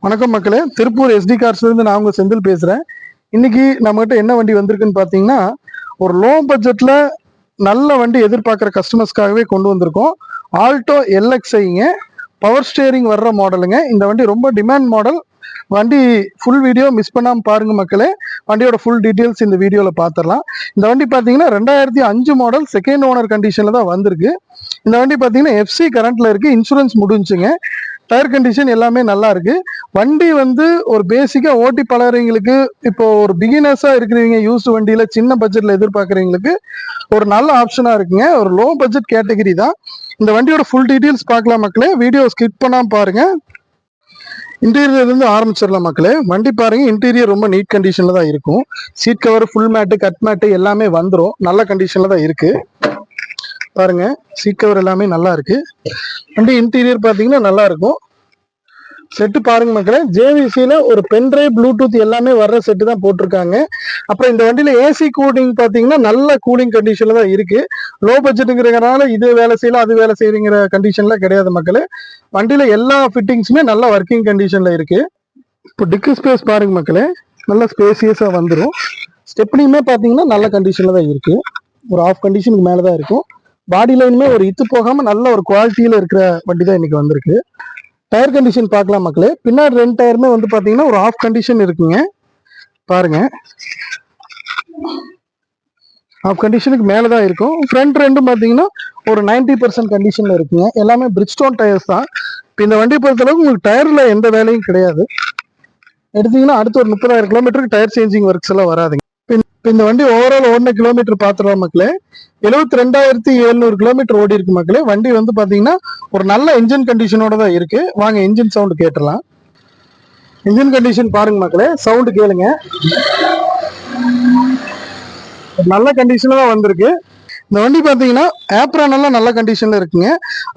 வணக்கம் மக்களே, திருப்பூர் எஸ்டி கார்ஸ்லேருந்து நான் உங்கள் செந்தில் பேசுகிறேன். இன்னைக்கு நம்மகிட்ட என்ன வண்டி வந்திருக்குன்னு பார்த்தீங்கன்னா, ஒரு லோ பட்ஜெட்டில் நல்ல வண்டி எதிர்பார்க்குற கஸ்டமர்ஸ்க்காகவே கொண்டு வந்திருக்கோம். ஆல்டோ எல்எக்ஸ்ஐங்க, பவர் ஸ்டேரிங் வர்ற மாடலுங்க. இந்த வண்டி ரொம்ப டிமாண்ட் மாடல். வண்டி ஃபுல் வீடியோ மிஸ் பண்ணாமல் பாருங்கள் மக்களே. வண்டியோட ஃபுல் டீட்டெயில்ஸ் இந்த வீடியோவில் பார்த்துடலாம். இந்த வண்டி பார்த்தீங்கன்னா 2005 மாடல், செகண்ட் ஓனர் கண்டிஷனில் தான் வந்திருக்கு. இந்த வண்டி பார்த்தீங்கன்னா எஃப்சி கரண்ட்டில் இருக்குது, இன்சூரன்ஸ் முடிஞ்சுங்க. டயர் கண்டிஷன் எல்லாமே நல்லா இருக்கு. வண்டி வந்து ஒரு பேசிக்கா ஓட்டி பழகிறவங்களுக்கு, இப்போ ஒரு பிகினர்ஸா இருக்கிறவங்க, யூஸ்டு வண்டியில சின்ன பட்ஜெட்ல எதிர்பார்க்குறவங்களுக்கு ஒரு நல்ல ஆப்ஷனா இருக்குங்க. ஒரு லோ பட்ஜெட் கேட்டகரி தான். இந்த வண்டியோட ஃபுல் டீட்டெயில்ஸ் பார்க்கலாம் மக்களே. வீடியோ ஸ்கிப் பண்ணாம பாருங்க. இன்டீரியர்ல இருந்து ஆரம்பிச்சிடலாம் மக்களே. வண்டி பாருங்க, இன்டீரியர் ரொம்ப நீட் கண்டிஷன்ல தான் இருக்கும். Seat cover, full mat, cut mat எல்லாமே வந்துடும். நல்ல கண்டிஷன்ல தான் இருக்கு. பாருங்க, சீட் கவர் எல்லாமே நல்லா இருக்கு. வண்டி இன்டீரியர் பார்த்தீங்கன்னா நல்லா இருக்கும். செட்டு பாருங்க மக்களே, ஜேவிசியில் ஒரு பென்ட்ரைவ், ப்ளூடூத் எல்லாமே வர்ற செட்டு தான் போட்டிருக்காங்க. அப்புறம் இந்த வண்டியில் ஏசி கூலிங் பார்த்தீங்கன்னா நல்ல கூலிங் கண்டிஷனில் தான் இருக்குது. லோ பட்ஜெட்டுங்கிறதுனால இது வேலை செய்யலாம் அது வேலை செய்யுங்கிற கண்டிஷனில் கிடையாது மக்களே. வண்டியில் எல்லா ஃபிட்டிங்ஸுமே நல்ல ஒர்க்கிங் கண்டிஷனில் இருக்குது. இப்போ டிக்கு ஸ்பேஸ் பாருங்க மக்களே, நல்ல ஸ்பேசியஸாக வந்துடும். ஸ்டெப்னியுமே பார்த்தீங்கன்னா நல்ல கண்டிஷனில் தான் இருக்குது. ஒரு ஆஃப் கண்டிஷனுக்கு மேலே தான் இருக்கும். பாடி லைனுமே ஒரு இத்து போகாமல் நல்ல ஒரு குவாலிட்டியில் இருக்கிற வண்டி தான் இன்னைக்கு வந்திருக்கு. டயர் கண்டிஷன் பார்க்கலாம் மக்களே. பின்னாடி 2 டயருமே வந்து பார்த்தீங்கன்னா ஒரு ஆஃப் கண்டிஷன் இருக்குங்க. பாருங்க, ஆஃப் கண்டிஷனுக்கு மேலே தான் இருக்கும். ஃப்ரண்ட் ரெண்டும் பார்த்தீங்கன்னா ஒரு 90% கண்டிஷனில் இருக்குங்க. எல்லாமே பிரிட்ஜ்ஸ்டோன் டயர்ஸ் தான். இப்போ இந்த வண்டியை பொறுத்தளவுக்கு உங்களுக்கு டயரில் எந்த வேலையும் கிடையாது. எடுத்தீங்கன்னா அடுத்து ஒரு 30,000 கிலோமீட்டருக்கு டயர் சேஞ்சிங் ஒர்க்ஸ் எல்லாம் வராதுங்க. இப்போ இந்த வண்டி ஓவரால் ஓடின கிலோமீட்டர் பார்த்துருவோம் மக்களே. 72,700 கிலோமீட்டர் ஓடி இருக்கு மக்களே. வண்டி வந்து பார்த்தீங்கன்னா ஒரு நல்ல இன்ஜின் கண்டிஷனோட தான் இருக்கு. வாங்க இன்ஜின் சவுண்டு கேட்டுடலாம். இன்ஜின் கண்டிஷன் பாருங்க மக்களே, சவுண்டு கேளுங்க. நல்ல கண்டிஷன்ல தான் வந்திருக்கு. இந்த வண்டி பார்த்தீங்கன்னா ஆப்ரான் எல்லாம் நல்ல கண்டிஷன்ல இருக்குங்க.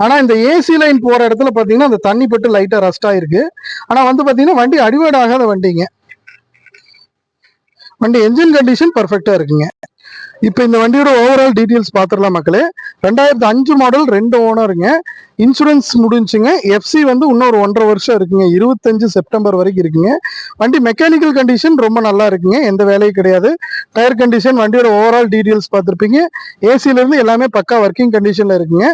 ஆனால் இந்த ஏசி லைன் போற இடத்துல பார்த்தீங்கன்னா அந்த தண்ணி பட்டு லைட்டாக ரஸ்ட் ஆயிருக்கு. ஆனால் வந்து பார்த்தீங்கன்னா வண்டி அடிவேட் ஆகாத வண்டிங்க. வண்டி என்ஜின் கண்டிஷன் பர்ஃபெக்டா இருக்குங்க. இப்போ இந்த வண்டியோட ஓவரால் டீட்டெயில்ஸ் பார்த்துடலாம் மக்களே. 2005 மாடல், 2 ஓனருங்க. இன்சூரன்ஸ் முடிஞ்சுங்க. எஃப்சி வந்து இன்னொரு 1.5 வருஷம் இருக்குங்க. 25 செப்டம்பர் வரைக்கும் இருக்குங்க. வண்டி மெக்கானிக்கல் கண்டிஷன் ரொம்ப நல்லா இருக்குங்க. எந்த வேலையும் கிடையாது. டயர் கண்டிஷன், வண்டியோட ஓவரால் டீட்டெயில்ஸ் பார்த்துருப்பீங்க. ஏசிலேருந்து எல்லாமே பக்கா ஒர்க்கிங் கண்டிஷனில் இருக்குங்க.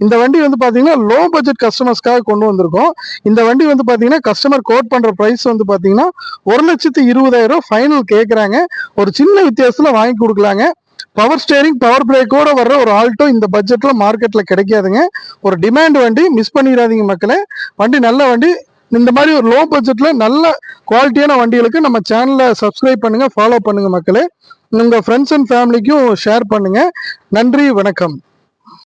இந்த வண்டி வந்து பார்த்தீங்கன்னா லோ பட்ஜெட் கஸ்டமர்ஸ்க்காக கொண்டு வந்திருக்கோம். இந்த வண்டி வந்து பார்த்தீங்கன்னா கஸ்டமர் கோட் பண்ணுற ப்ரைஸ் வந்து பார்த்தீங்கன்னா 1,20,000 ஃபைனல் கேட்குறாங்க. ஒரு சின்ன வித்தியாசத்தில் வாங்கி கொடுக்கலாங்க. பவர் ஸ்டேரிங், பவர் பிரேக்கோட வர்ற ஒரு ஆல்டோ இந்த பட்ஜெட்ல மார்க்கெட்ல கிடைக்காதுங்க. ஒரு டிமாண்ட் வண்டி, மிஸ் பண்ணிடாதீங்க மக்களே. வண்டி நல்ல வண்டி. இந்த மாதிரி ஒரு லோ பட்ஜெட்ல நல்ல குவாலிட்டியான வண்டிகளுக்கு நம்ம சேனலை சப்ஸ்கிரைப் பண்ணுங்க, ஃபாலோ பண்ணுங்க மக்களே. உங்க ஃப்ரெண்ட்ஸ் அண்ட் ஃபேமிலிக்கும் ஷேர் பண்ணுங்க. நன்றி, வணக்கம்.